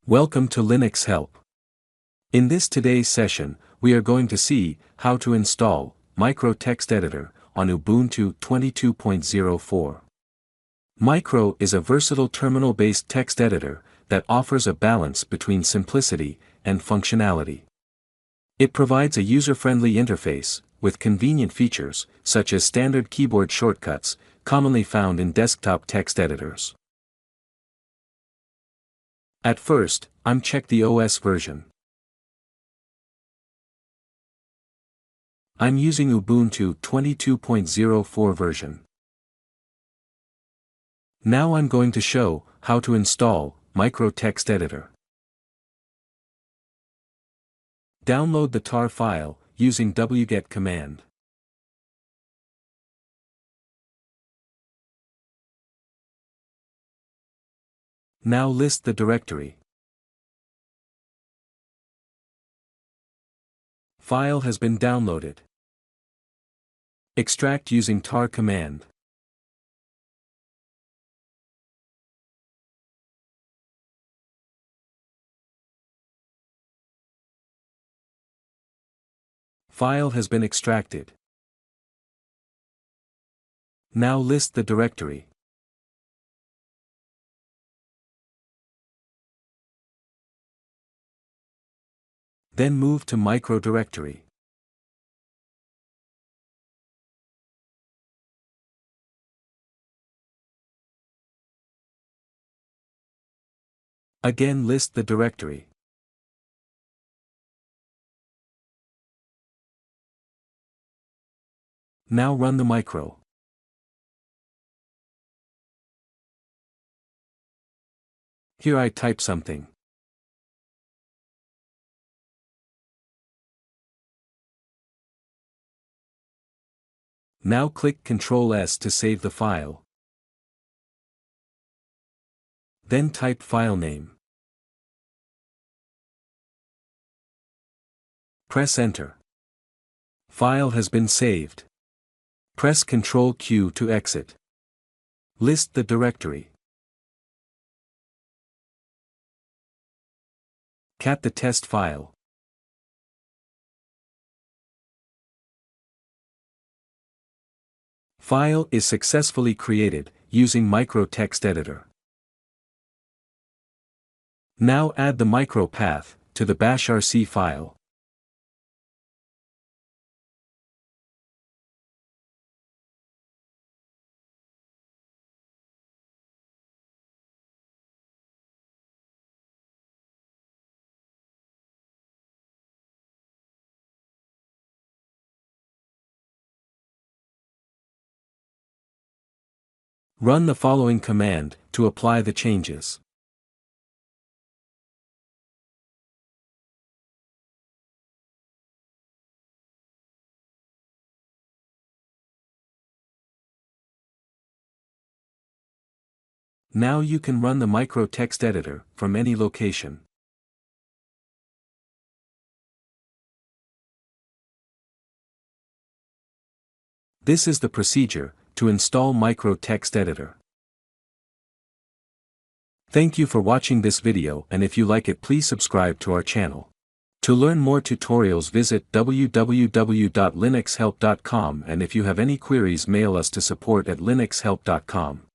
Welcome to Linux Help. In this today's session, we are going to see how to install Micro Text Editor on Ubuntu 22.04. Micro is a versatile terminal-based text editor that offers a balance between simplicity and functionality. It provides a user-friendly interface with convenient features such as standard keyboard shortcuts commonly found in desktop text editors. At first, check the OS version. I'm using Ubuntu 22.04 version. Now I'm going to show how to install Micro Text Editor. Download the tar file using wget command. Now list the directory. File has been downloaded. Extract using tar command. File has been extracted. Now list the directory. Then move to Micro directory. Again list the directory. Now run the Micro. Here I type something. Now click Ctrl S to save the file. Then type file name. Press Enter. File has been saved. Press Ctrl Q to exit. List the directory. Cat the test file. File is successfully created using Micro Text Editor. Now add the micro path to the bashrc file. Run the following command to apply the changes. Now you can run the Micro Text Editor from any location. This is the procedure to install Micro Text Editor. Thank you for watching this video, and if you like it, please subscribe to our channel. To learn more tutorials, visit www.linuxhelp.com, and if you have any queries, mail us to support@linuxhelp.com.